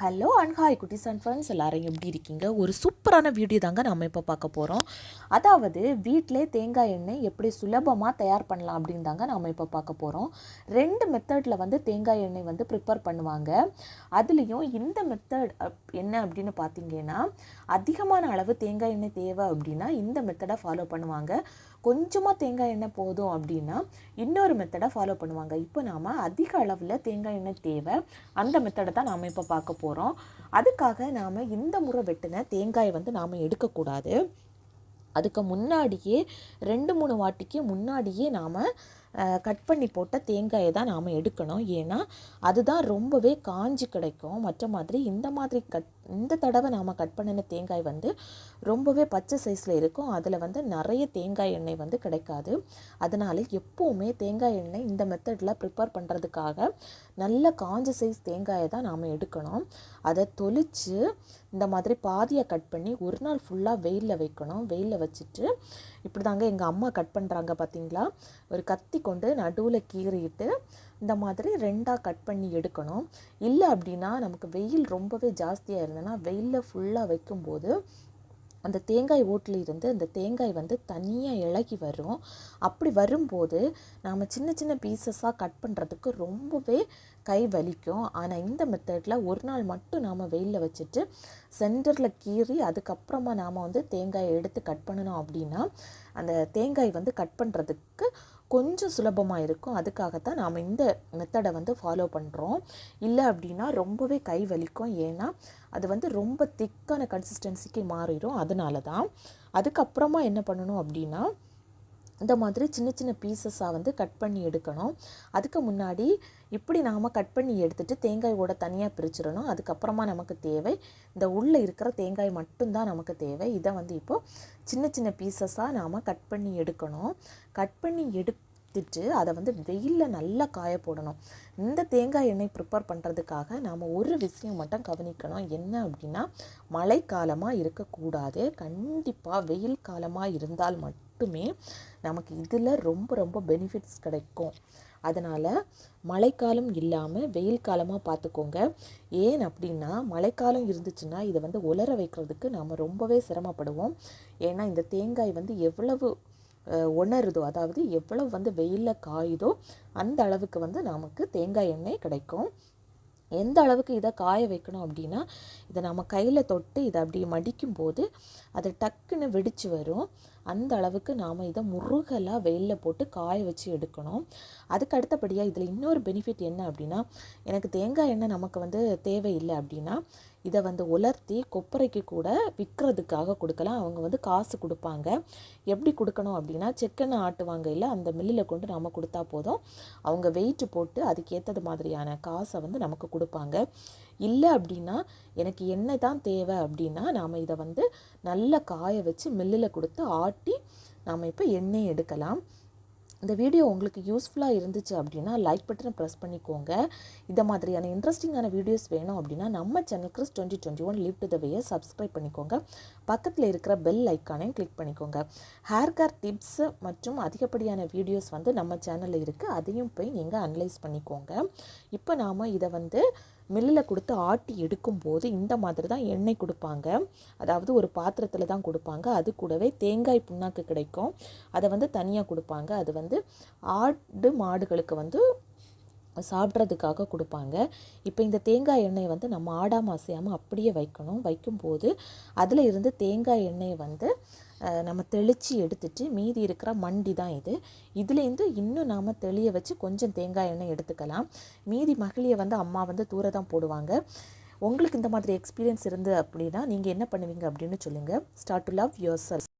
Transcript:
Hello and hi குட்டீஸ் and friends, எல்லாரும் எப்படி இருக்கீங்க? ஒரு சூப்பரான வீடியோ தாங்க நம்ம இப்போ பார்க்க போகிறோம். அதாவது வீட்டிலே தேங்காய் எண்ணெய் எப்படி சுலபமாக தயார் பண்ணலாம் அப்படின்னு தாங்க நம்ம இப்போ பார்க்க போகிறோம். 2 மெத்தடில் வந்து தேங்காய் எண்ணெய் வந்து ப்ரிப்பேர் பண்ணுவாங்க. அதுலேயும் இந்த மெத்தட் என்ன அப்படின்னு பார்த்தீங்கன்னா, அதிகமான அளவு தேங்காய் எண்ணெய் தேவை அப்படின்னா இந்த மெத்தடை ஃபாலோ பண்ணுவாங்க. கொஞ்சமாக தேங்காய் எண்ணெய் போதும் அப்படின்னா இன்னொரு மெத்தடை ஃபாலோ பண்ணுவாங்க. இப்போ நாம் அதிக அளவில் தேங்காய் எண்ணெய் தேவை, அந்த மெத்தடை தான் நாம் இப்போ பார்க்க போகிறோம். அதுக்காக நாம் இந்த முறை வெட்டின தேங்காயை வந்து நாம் எடுக்கக்கூடாது. அதுக்கு முன்னாடியே 2-3 வாட்டிக்கு முன்னாடியே நாம் கட் பண்ணி போட்ட தேங்காயை தான் நாம் எடுக்கணும். ஏன்னா அதுதான் ரொம்பவே காஞ்சி கிடைக்கும். மற்ற மாதிரி இந்த தடவை நாம் கட் பண்ணின தேங்காய் வந்து ரொம்பவே பச்சை சைஸில் இருக்கும். அதில் வந்து நிறைய தேங்காய் எண்ணெய் வந்து கிடைக்காது. அதனால் எப்போவுமே தேங்காய் எண்ணெய் இந்த மெத்தடில் ப்ரிப்பேர் பண்ணுறதுக்காக நல்ல காஞ்ச சைஸ் தேங்காயை தான் நாம் எடுக்கணும். அதை தொளித்து இந்த மாதிரி பாதியை கட் பண்ணி ஒரு நாள் ஃபுல்லாக வெயிலில் வைக்கணும். வெயிலில் வச்சுட்டு இப்படி தாங்க எங்கள் அம்மா கட் பண்ணுறாங்க பார்த்தீங்களா. ஒரு கத்தி கொண்டு நடுவில் கீறிட்டு இந்த மாதிரி 2ஆக கட் பண்ணி எடுக்கணும். இல்லை அப்படின்னா நமக்கு வெயில் ரொம்பவே ஜாஸ்தியாக இருந்ததுன்னா வெயிலில் ஃபுல்லாக வைக்கும்போது அந்த தேங்காய் ஓட்டில் இருந்து அந்த தேங்காய் வந்து தனியாக இளகி வரும். அப்படி வரும்போது நாம் சின்ன சின்ன பீசஸாக கட் பண்ணுறதுக்கு ரொம்பவே கை வலிக்கும். ஆனால் இந்த மெத்தடில் ஒரு நாள் மட்டும் நாம் வெயிலில் வச்சுட்டு சென்டரில் கீறி அதுக்கப்புறமா நாம் வந்து தேங்காயை எடுத்து கட் பண்ணணும் அப்படின்னா அந்த தேங்காய் வந்து கட் பண்ணுறதுக்கு கொஞ்சம் சுலபமாக இருக்கும். அதுக்காகத்தான் நாம் இந்த மெத்தடை வந்து ஃபாலோ பண்ணுறோம். இல்லை அப்படின்னா ரொம்பவே கை வலிக்கும். ஏன்னா அது வந்து ரொம்ப திக்கான கன்சிஸ்டன்சிக்கு மாறிடும். அதனால தான் அதுக்கப்புறமா என்ன பண்ணணும் அப்படின்னா இந்த மாதிரி சின்ன சின்ன பீசஸாக வந்து கட் பண்ணி எடுக்கணும். அதுக்கு முன்னாடி இப்படி நாம் கட் பண்ணி எடுத்துகிட்டு தேங்காயோட தனியாக பிரிச்சிடணும். அதுக்கப்புறமா நமக்கு தேவை இந்த உள்ளே இருக்கிற தேங்காய் மட்டும்தான் நமக்கு தேவை. இதை வந்து இப்போது சின்ன சின்ன பீசஸாக நாம் கட் பண்ணி எடுக்கணும். கட் பண்ணி எடுத்துட்டு அதை வந்து வெயிலில் நல்லா காய போடணும். இந்த தேங்காய் எண்ணெய் ப்ரிப்பேர் பண்ணுறதுக்காக நாம் ஒரு விஷயம் மட்டும் கவனிக்கணும். என்ன அப்படின்னா மழைக்காலமாக இருக்கக்கூடாது. கண்டிப்பாக வெயில் காலமாக இருந்தால் மட்டுமே நமக்கு இதில் ரொம்ப ரொம்ப பெனிஃபிட்ஸ் கிடைக்கும். அதனால் மழைக்காலம் இல்லாமல் வெயில் காலமாக பார்த்துக்கோங்க. ஏன் அப்படின்னா மழைக்காலம் இருந்துச்சுன்னா இதை வந்து உலர வைக்கிறதுக்கு நாம் ரொம்பவே சிரமப்படுவோம். ஏன்னா இந்த தேங்காய் வந்து எவ்வளவு உணருதோ, அதாவது எவ்வளவு வந்து வெயிலில் காயுதோ அந்த அளவுக்கு வந்து நமக்கு தேங்காய் எண்ணெய் கிடைக்கும். எந்த அளவுக்கு இதை காய வைக்கணும் அப்படின்னா இதை நம்ம கையில் தொட்டு இதை அப்படி மடிக்கும்போது அது டக்குன்னு வெடித்து வரும். அந்த அளவுக்கு நாம் இதை முருகலாக வெயிலில் போட்டு காய வச்சு எடுக்கணும். அதுக்கு அடுத்தபடியாக இதில் இன்னொரு பெனிஃபிட் என்ன அப்படின்னா எனக்கு தேங்காய் எண்ணெய் நமக்கு வந்து தேவையில்லை அப்படின்னா இதை வந்து உலர்த்தி கொப்பரைக்கு கூட விற்கிறதுக்காக கொடுக்கலாம். அவங்க வந்து காசு கொடுப்பாங்க. எப்படி கொடுக்கணும் அப்படின்னா செக்கெண்ணெய் ஆட்டுவாங்க இல்லை, அந்த மில்லில் கொண்டு நம்ம கொடுத்தா போதும். அவங்க வெயிட்டு போட்டு அதுக்கேற்றது மாதிரியான காசை வந்து நமக்கு கொடுப்பாங்க. இல்லை அப்படின்னா எனக்கு எண்ணெய் தான் தேவை அப்படின்னா நாம் இதை வந்து நல்லா காய வச்சு மில்லில் கொடுத்து ஆட்டி நாம் இப்போ எண்ணெய் எடுக்கலாம். இந்த வீடியோ உங்களுக்கு யூஸ்ஃபுல்லாக இருந்துச்சு அப்படின்னா லைக் பட்டனை ப்ரெஸ் பண்ணிக்கோங்க. இந்த மாதிரியான இன்ட்ரெஸ்டிங்கான வீடியோஸ் வேணும் அப்படின்னா நம்ம channel Chris 2021 live to the வேயை சப்ஸ்கிரைப் பண்ணிக்கோங்க. பக்கத்தில் இருக்கிற பெல் ஐக்கானையும் கிளிக் பண்ணிக்கோங்க. ஹேர் கேர் டிப்ஸ் மற்றும் அதிகப்படியான வீடியோஸ் வந்து நம்ம சேனலில் இருக்குது. அதையும் போய் நீங்கள் அனலைஸ் பண்ணிக்கோங்க. இப்போ நாம் இதை வந்து மில்லில் கொடுத்து ஆட்டி எடுக்கும்போது இந்த மாதிரி தான் எண்ணெய் கொடுப்பாங்க. அதாவது ஒரு பாத்திரத்தில் தான் கொடுப்பாங்க. அது கூடவே தேங்காய் புண்ணாக்கு கிடைக்கும். அதை வந்து தனியாக கொடுப்பாங்க. அது வந்து ஆடு மாடுகளுக்கு வந்து சாப்பிட்றதுக்காக கொடுப்பாங்க. இப்போ இந்த தேங்காய் எண்ணெய் வந்து நம்ம ஆடாமல் அசையாமல் அப்படியே வைக்கணும். வைக்கும்போது அதில் இருந்து தேங்காய் எண்ணெயை வந்து நம்ம தெளித்து எடுத்துட்டு மீதி இருக்கிற மண்டி தான் இது. இதுலேருந்து இன்னும் நாம் தெளிய வச்சு கொஞ்சம் தேங்காய் எண்ணெய் எடுத்துக்கலாம். மீதி மகளியை வந்து அம்மா வந்து தூர தான் போடுவாங்க. உங்களுக்கு இந்த மாதிரி எக்ஸ்பீரியன்ஸ் இருந்து அப்படின்னா நீங்கள் என்ன பண்ணுவீங்க அப்படின்னு சொல்லுங்கள். Start to love your self.